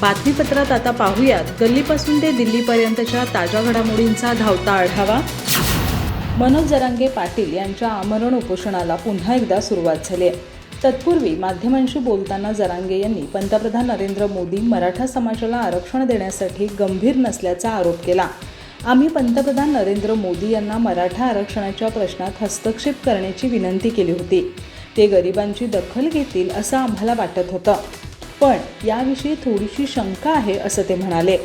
बातमीपत्रात आता पाहूयात गल्लीपासून ते दिल्लीपर्यंतच्या ताज्या घडामोडींचा धावता आढावा। मनोज जरांगे पाटील यांच्या आमरण उपोषणाला पुन्हा एकदा सुरुवात झाली आहे। तत्पूर्वी माध्यमांशी बोलताना जरांगे यांनी पंतप्रधान नरेंद्र मोदी मराठा समाजाला आरक्षण देण्यासाठी गंभीर नसल्याचा आरोप केला। आम्ही पंतप्रधान नरेंद्र मोदी यांना मराठा आरक्षणाच्या प्रश्नात हस्तक्षेप करण्याची विनंती केली होती। ते गरिबांची दखल घेतील असं आम्हाला वाटत होतं, पण याविषयी थोडीशी शंका आहे असं ते म्हणाले।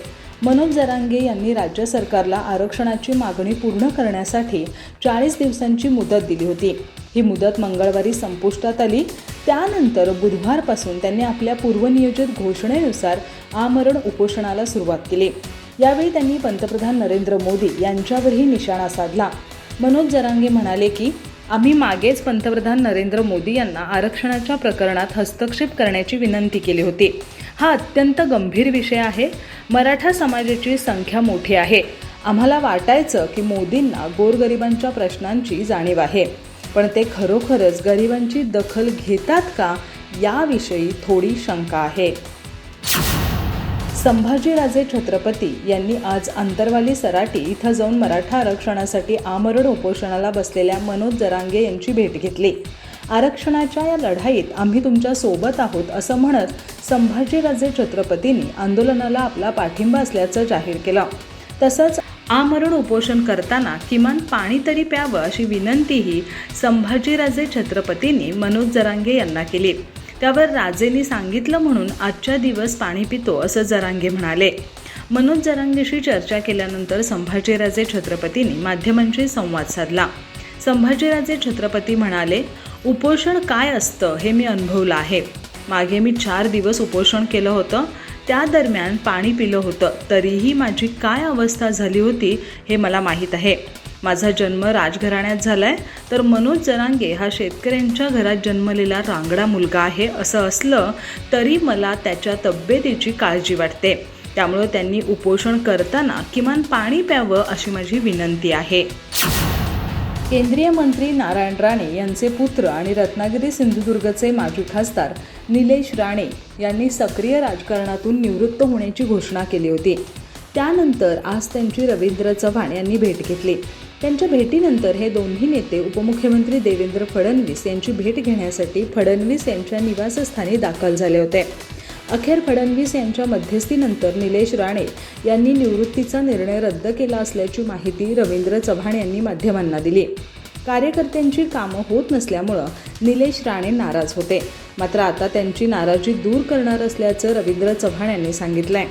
मनोज जरांगे यांनी राज्य सरकारला आरक्षणाची मागणी पूर्ण करण्यासाठी 40 दिवसांची मुदत दिली होती। ही मुदत मंगळवारी संपुष्टात आली। त्यानंतर बुधवारपासून त्यांनी आपल्या पूर्वनियोजित घोषणेनुसार आमरण उपोषणाला सुरुवात केली। यावेळी त्यांनी पंतप्रधान नरेंद्र मोदी यांच्यावरही निशाणा साधला। मनोज जरांगे म्हणाले की आम्ही मागेच पंतप्रधान नरेंद्र मोदी यांना आरक्षणाच्या प्रकरणात हस्तक्षेप करण्याची विनंती केली होती। हा अत्यंत गंभीर विषय आहे। मराठा समाजाची संख्या मोठी आहे। आम्हाला वाटायचं की मोदींना गोरगरिबांच्या प्रश्नांची जाणीव आहे, पण ते खरोखरच गरिबांची दखल घेतात का याविषयी थोडी शंका आहे। संभाजीराजे छत्रपती यांनी आज अंतरवाली सराटी इथं जाऊन मराठा आरक्षणासाठी आमरण उपोषणाला बसलेल्या मनोज जरांगे यांची भेट घेतली। आरक्षणाच्या या लढाईत आम्ही तुमच्या सोबत आहोत असं म्हणत संभाजीराजे छत्रपतींनी आंदोलनाला आपला पाठिंबा असल्याचं जाहीर केलं। तसंच आमरण उपोषण करताना किमान पाणी तरी प्यावं अशी विनंतीही संभाजीराजे छत्रपतींनी मनोज जरांगे यांना केली। त्यावर राजेंनी सांगितलं म्हणून आजच्या दिवस पाणी पितो असं जरांगे म्हणाले। मनोज जरांगेशी चर्चा केल्यानंतर संभाजीराजे छत्रपतींनी माध्यमांशी संवाद साधला। संभाजीराजे छत्रपती म्हणाले, उपोषण काय असतं हे मी अनुभवलं आहे। मागे मी 4 दिवस उपोषण केलं होतं। त्या दरम्यान पाणी पिलं होतं, तरीही माझी काय अवस्था झाली होती हे मला माहीत आहे। माझा जन्म राजघराण्यात झालाय, तर मनोज जरांगे हा शेतकऱ्यांच्या घरात जन्मलेला रांगडा मुलगा आहे। असं असलं तरी मला त्याच्या तब्येतीची काळजी वाटते। त्यामुळे त्यांनी उपोषण करताना किमान पाणी प्यावं अशी माझी विनंती आहे। केंद्रीय मंत्री नारायण राणे यांचे पुत्र आणि रत्नागिरी सिंधुदुर्गचे माजी खासदार निलेश राणे यांनी सक्रिय राजकारणातून निवृत्त होण्याची घोषणा केली होती। त्यानंतर आज त्यांची रवींद्र चव्हाण यांनी भेट घेतली। त्यांच्या भेटीनंतर हे दोन्ही नेते उपमुख्यमंत्री देवेंद्र फडणवीस यांची भेट घेण्यासाठी फडणवीस यांच्या निवासस्थानी दाखल झाले होते। अखेर फडणवीस यांच्या मध्यस्थीनंतर निलेश राणे यांनी निवृत्तीचा निर्णय रद्द केला असल्याची माहिती रवींद्र चव्हाण यांनी माध्यमांना दिली। कार्यकर्त्यांची कामं होत नसल्यामुळं निलेश राणे नाराज होते, मात्र आता त्यांची नाराजी दूर करणार असल्याचं रवींद्र चव्हाण यांनी सांगितलंय।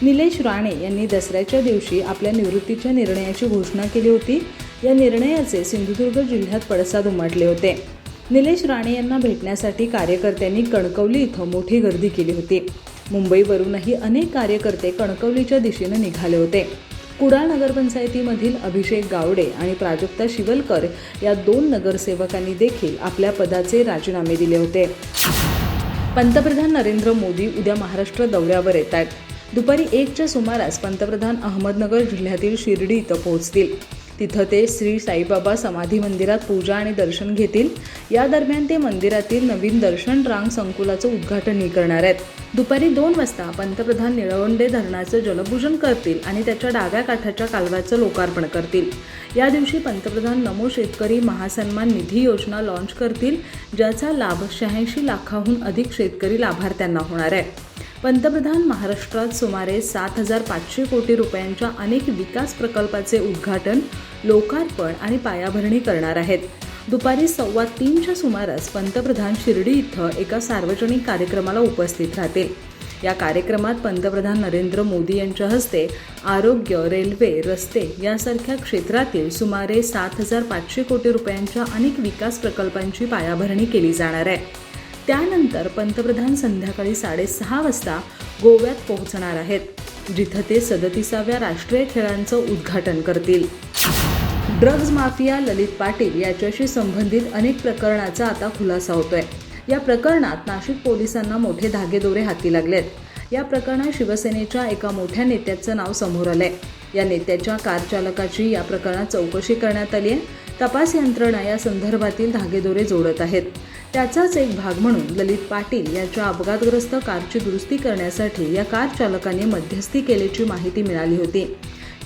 निलेश राणे यांनी दसऱ्याच्या दिवशी आपल्या निवृत्तीच्या निर्णयाची घोषणा केली होती। या निर्णयाचे सिंधुदुर्ग जिल्ह्यात पडसाद उमटले होते। निलेश राणे यांना भेटण्यासाठी कार्यकर्त्यांनी कणकवली इथं मोठी गर्दी केली होती। मुंबईवरूनही अनेक कार्यकर्ते कणकवलीच्या दिशेने निघाले होते। कुडाळ नगरपंचायतीमधील अभिषेक गावडे आणि प्राजक्ता शिवलकर या 2 नगरसेवकांनी देखील आपल्या पदाचे राजीनामे दिले होते। पंतप्रधान नरेंद्र मोदी उद्या महाराष्ट्र दौऱ्यावर येत आहेत। दुपारी 1च्या सुमारास पंतप्रधान अहमदनगर जिल्ह्यातील शिर्डी इथं पोहोचतील। तिथं ते श्री साईबाबा समाधी मंदिरात पूजा आणि दर्शन घेतील। या दरम्यान ते मंदिरातील नवीन दर्शन रांग संकुलाचं उद्घाटनही करणार आहेत। दुपारी 2 वाजता पंतप्रधान निळवंडे धरणाचं जलपूजन करतील आणि त्याच्या डाव्या काठाच्या कालव्याचं लोकार्पण करतील। या दिवशी पंतप्रधान नमो शेतकरी महासन्मान निधी योजना लॉन्च करतील, ज्याचा लाभ 86 लाखाहून अधिक शेतकरी लाभार्थ्यांना होणार आहे। पंतप्रधान महाराष्ट्रात सुमारे 7,500 कोटी रुपयांच्या अनेक विकास प्रकल्पाचे उद्घाटन, लोकार्पण आणि पायाभरणी करणार आहेत। दुपारी 2:15च्या सुमारास पंतप्रधान शिर्डी इथं एका सार्वजनिक कार्यक्रमाला उपस्थित राहतील। या कार्यक्रमात पंतप्रधान नरेंद्र मोदी यांच्या हस्ते आरोग्य, रेल्वे, रस्ते यासारख्या क्षेत्रातील सुमारे 7,500 कोटी रुपयांच्या अनेक विकास प्रकल्पांची पायाभरणी केली जाणार आहे। त्यानंतर पंतप्रधान संध्याकाळी 6:30 वाजता गोव्यात पोहोचणार आहेत, जिथं ते 37व्या राष्ट्रीय खेळांचं उद्घाटन करतील। ड्रग्ज माफिया ललित पाटील याच्याशी संबंधित अनेक प्रकरणाचा आता खुलासा होतोय। या प्रकरणात नाशिक पोलिसांना मोठे धागेदोरे हाती लागलेत। या प्रकरणात शिवसेनेच्या एका मोठ्या नेत्याचं नाव समोर आलंय। या नेत्याच्या कार चालकाची या प्रकरणात चौकशी करण्यात आली आहे। तपास यंत्रणा या संदर्भातील धागेदोरे जोडत आहेत। त्याचाच एक भाग म्हणून ललित पाटील यांच्या अपघातग्रस्त कारची दुरुस्ती करण्यासाठी या कार चालकाने मध्यस्थी केल्याची माहिती मिळाली होती.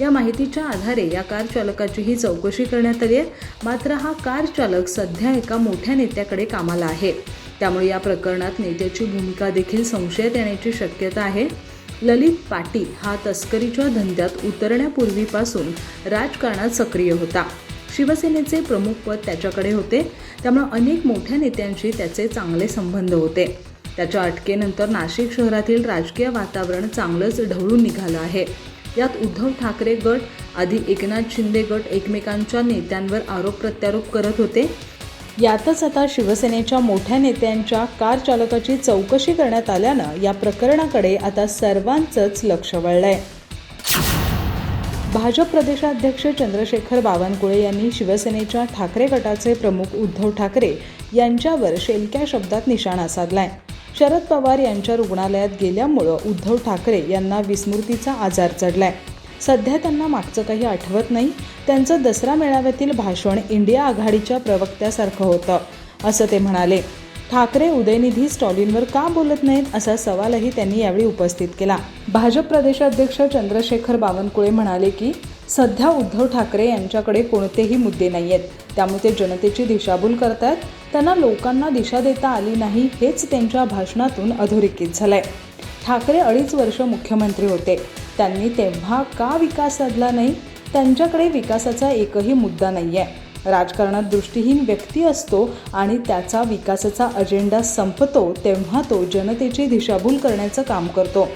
या माहितीच्या आधारे या कार चालकाचीही चौकशी करण्यात आली आहे. मात्र हा कार चालक सध्या एका मोठ्या नेत्याकडे कामाला आहे. त्यामुळे या प्रकरणात नेत्याची भूमिका देखील संशयात येण्याची शक्यता आहे. ललित पाटील हा तस्करीच्या धंद्यात उतरण्यापूर्वीपासून राजकारणात सक्रिय होता. शिवसेनेचे प्रमुख पद त्याच्याकडे होते. त्यामुळे अनेक मोठ्या नेत्यांशी त्याचे चांगले संबंध होते. त्याच्या अटकेनंतर नाशिक शहरातील राजकीय वातावरण चांगलंच ढवळून निघालं आहे. यात उद्धव ठाकरे गट आधी एकनाथ शिंदे गट एकमेकांच्या नेत्यांवर आरोप प्रत्यारोप करत होते. यातच आता शिवसेनेच्या मोठ्या नेत्यांच्या कार चालकाची चौकशी करण्यात आल्यानं या प्रकरणाकडे आता सर्वांचंच लक्ष वळलंय. भाजप प्रदेशाध्यक्ष चंद्रशेखर बावनकुळे यांनी शिवसेनेच्या ठाकरे गटाचे प्रमुख उद्धव ठाकरे यांच्यावर शेलक्या शब्दात निशाणा साधलाय. शरद पवार यांच्या रुग्णालयात गेल्यामुळं उद्धव ठाकरे यांना विस्मृतीचा आजार चढलाय. सध्या त्यांना मागचं काही आठवत नाही. त्यांचं दसरा मेळाव्यातील भाषण इंडिया आघाडीच्या प्रवक्त्यासारखं होतं असं ते म्हणाले. ठाकरे उदयनिधी स्टॉलिनवर का बोलत नाहीत असा सवालही त्यांनी यावेळी उपस्थित केला. भाजप प्रदेशाध्यक्ष चंद्रशेखर बावनकुळे म्हणाले की सध्या उद्धव ठाकरे यांच्याकडे कोणतेही मुद्दे नाही आहेत. त्यामुळे ते जनतेची दिशाभूल करतात. त्यांना लोकांना दिशा देता आली नाही हेच त्यांच्या भाषणातून अधोरेखित झालंय. ठाकरे 2.5 वर्ष मुख्यमंत्री होते. त्यांनी तेव्हा का विकास साधला नाही? त्यांच्याकडे विकासाचा एकही मुद्दा नाही आहे. राजकारणात दृष्टीहीन व्यक्ती असतो आणि त्याचा विकासाचा अजेंडा संपतो तेव्हा तो जनतेची दिशाभूल करण्याचं काम करतो.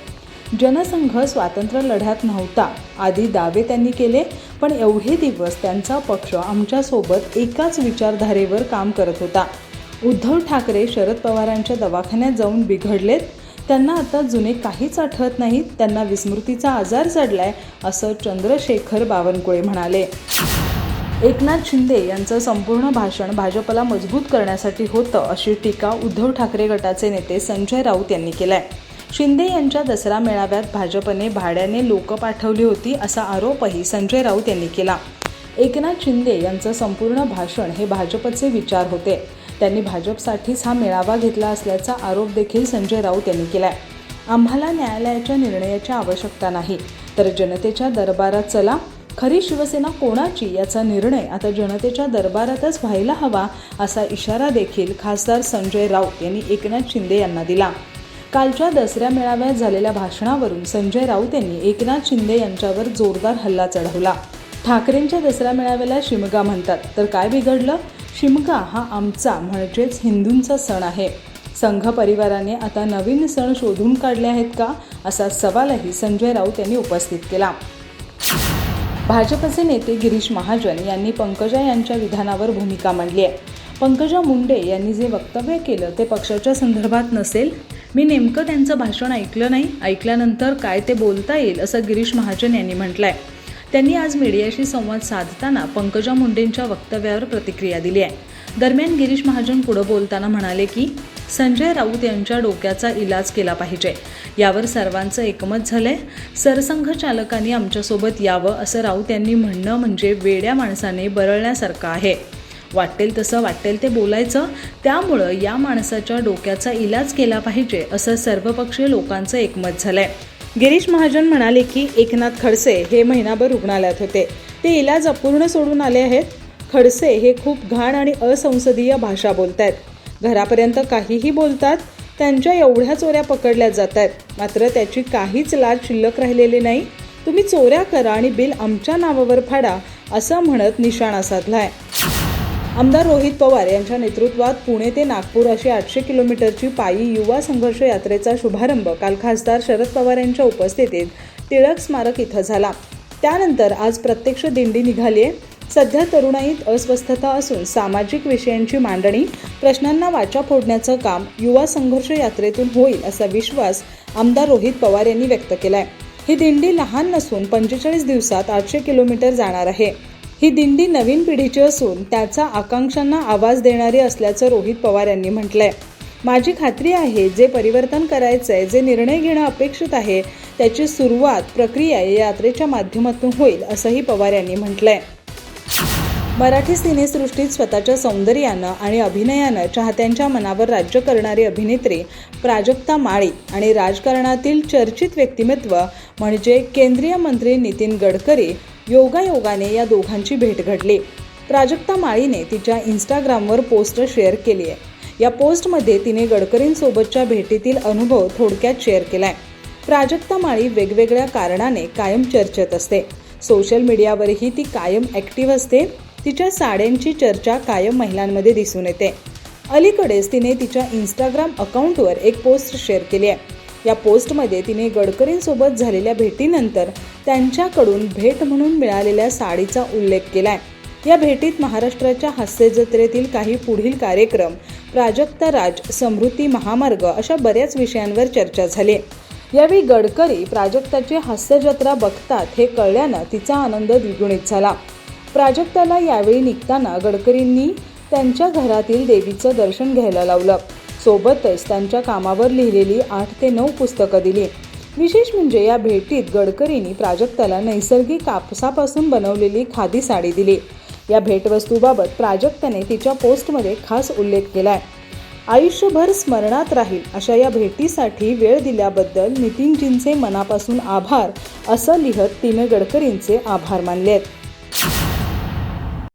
जनसंघ स्वातंत्र्य लढ्यात नव्हता आदी दावे त्यांनी केले. पण एवढे दिवस त्यांचा पक्ष आमच्यासोबत एकाच विचारधारेवर काम करत होता. उद्धव ठाकरे शरद पवारांच्या दवाखान्यात जाऊन बिघडलेत. त्यांना आता जुने काहीच आठवत नाहीत. त्यांना विस्मृतीचा आजार चढलाय असं चंद्रशेखर बावनकुळे म्हणाले. एकनाथ शिंदे यांचं संपूर्ण भाषण भाजपला मजबूत करण्यासाठी होतं अशी टीका उद्धव ठाकरे गटाचे नेते संजय राऊत यांनी केलाय. शिंदे यांच्या दसरा मेळाव्यात भाजपने भाड्याने लोक पाठवली होती असा आरोपही संजय राऊत यांनी केला. एकनाथ शिंदे यांचं संपूर्ण भाषण हे भाजपचे विचार होते. त्यांनी भाजपसाठीच हा मेळावा घेतला असल्याचा आरोप देखील संजय राऊत यांनी केलाय. आम्हाला न्यायालयाच्या निर्णयाची आवश्यकता नाही तर जनतेच्या दरबारात चला. खरी शिवसेना कोणाची याचा निर्णय आता जनतेच्या दरबारातच व्हायला हवा असा इशारा देखील खासदार संजय राऊत यांनी एकनाथ शिंदे यांना दिला. कालच्या दसऱ्या मेळाव्यात झालेल्या भाषणावरून संजय राऊत यांनी एकनाथ शिंदे यांच्यावर जोरदार हल्ला चढवला. ठाकरेंच्या दसरा मेळाव्याला शिमगा म्हणतात तर काय बिघडलं? शिमगा हा आमचा म्हणजेच हिंदूंचा सण आहे. संघ परिवाराने आता नवीन सण शोधून काढले आहेत का असा सवालही संजय राऊत यांनी उपस्थित केला. भाजपचे नेते गिरीश महाजन यांनी पंकजा यांच्या विधानावर भूमिका मांडली आहे. पंकजा मुंडे यांनी जे वक्तव्य केलं ते पक्षाच्या संदर्भात नसेल. मी नेमकं त्यांचं भाषण ऐकलं नाही. ऐकल्यानंतर काय ते बोलता येईल असं गिरीश महाजन यांनी म्हटलंय. त्यांनी आज मीडियाशी संवाद साधताना पंकजा मुंडेंच्या वक्तव्यावर प्रतिक्रिया दिली आहे. दरम्यान गिरीश महाजन पुढे बोलताना म्हणाले की संजय राऊत यांच्या डोक्याचा इलाज केला पाहिजे. यावर सर्वांचं एकमत झालंय. सरसंघ चालकांनी आमच्यासोबत यावं असं राऊत यांनी म्हणणं म्हणजे वेड्या माणसाने बरळण्यासारखं आहे. वाटेल तसं वाटेल ते बोलायचं. त्यामुळं या माणसाच्या डोक्याचा इलाज केला पाहिजे असं सर्वपक्षीय लोकांचं एकमत झालंय. गिरीश महाजन म्हणाले की एकनाथ खडसे हे महिनाभर रुग्णालयात होते. ते इलाज अपूर्ण सोडून आले आहेत. खडसे हे खूप घाण आणि असंसदीय भाषा बोलतायत. घरापर्यंत काहीही बोलतात. त्यांच्या एवढ्या चोऱ्या पकडल्या जात आहेत. मात्र त्याची काहीच लाज शिल्लक राहिलेली नाही. तुम्ही चोऱ्या करा आणि बिल आमच्या नावावर फाडा असं म्हणत निशाणा साधलाय. आमदार रोहित पवार यांच्या नेतृत्वात पुणे ते नागपूर अशी 800 किलोमीटरची पायी युवा संघर्ष यात्रेचा शुभारंभ काल खासदार शरद पवार यांच्या उपस्थितीत टिळक स्मारक इथं झाला. त्यानंतर आज प्रत्यक्ष दिंडी निघाली आहे. सध्या तरुणाईत अस्वस्थता असून सामाजिक विषयांची मांडणी, प्रश्नांना वाचा फोडण्याचं काम युवा संघर्ष यात्रेतून होईल असा विश्वास आमदार रोहित पवार यांनी व्यक्त केलाय. ही दिंडी लहान नसून 45 दिवसात 800 किलोमीटर जाणार आहे. ही दिंडी नवीन पिढीची असून त्याचा आकांक्षांना आवाज देणारी असल्याचं रोहित पवार यांनी म्हटलंय. माझी खात्री आहे जे परिवर्तन करायचंय, जे निर्णय घेणं अपेक्षित आहे त्याची सुरुवात प्रक्रिया या यात्रेच्या माध्यमातून होईल असंही पवार यांनी म्हटलंय. मराठी सिनेसृष्टीत स्वतःच्या सौंदर्यानं आणि अभिनयानं चाहत्यांच्या मनावर राज्य करणारी अभिनेत्री प्राजक्ता माळी आणि राजकारणातील चर्चित व्यक्तिमत्व म्हणजे केंद्रीय मंत्री नितीन गडकरी योगायोगाने या दोघांची भेट घडली। प्राजक्ता माळीने तिच्या इंस्टाग्रामवर पोस्ट शेअर केली आहे। या पोस्टमध्ये तिने गडकरींसोबतच्या भेटीतील अनुभव थोडक्यात शेअर केलाय। प्राजक्ता माळी वेगवेगळ्या कारणाने कायम चर्चेत असते। सोशल मीडियावरही ती कायम ॲक्टिव्ह असते। तिच्या साड्यांची चर्चा कायम महिलांमध्ये दिसून येते। अलीकडेच तिने तिच्या इंस्टाग्राम अकाउंटवर एक पोस्ट शेअर केली आहे। या पोस्टमध्ये तिने गडकरींसोबत झालेल्या भेटीनंतर त्यांच्याकडून भेट म्हणून मिळालेल्या साडीचा उल्लेख केलाय। या भेटीत महाराष्ट्राच्या हास्य जत्रेतील काही पुढील कार्यक्रम, प्राजक्ता राज, समृद्धी महामार्ग अशा बऱ्याच विषयांवर चर्चा झाली। यावेळी गडकरी प्राजक्ताची हास्य जत्रा बघतात हे कळल्यानं तिचा आनंद द्विगुणित झाला। प्राजक्ताला यावेळी निघताना गडकरींनी त्यांच्या घरातील देवीचं दर्शन घ्यायला लावलं। सोबतच त्यांच्या कामावर लिहिलेली 8 ते 9 पुस्तकं दिली। विशेष म्हणजे या भेटीत गडकरींनी प्राजक्ताला नैसर्गिक कापसापासून बनवलेली खादी साडी दिली। या भेटवस्तूबाबत प्राजक्ताने तिच्या पोस्टमध्ये खास उल्लेख केलाय। आयुष्यभर स्मरणात राहील अशा या भेटीसाठी वेळ दिल्याबद्दल नितीनजींचे मनापासून आभार असं लिहत तिने गडकरींचे आभार मानलेत।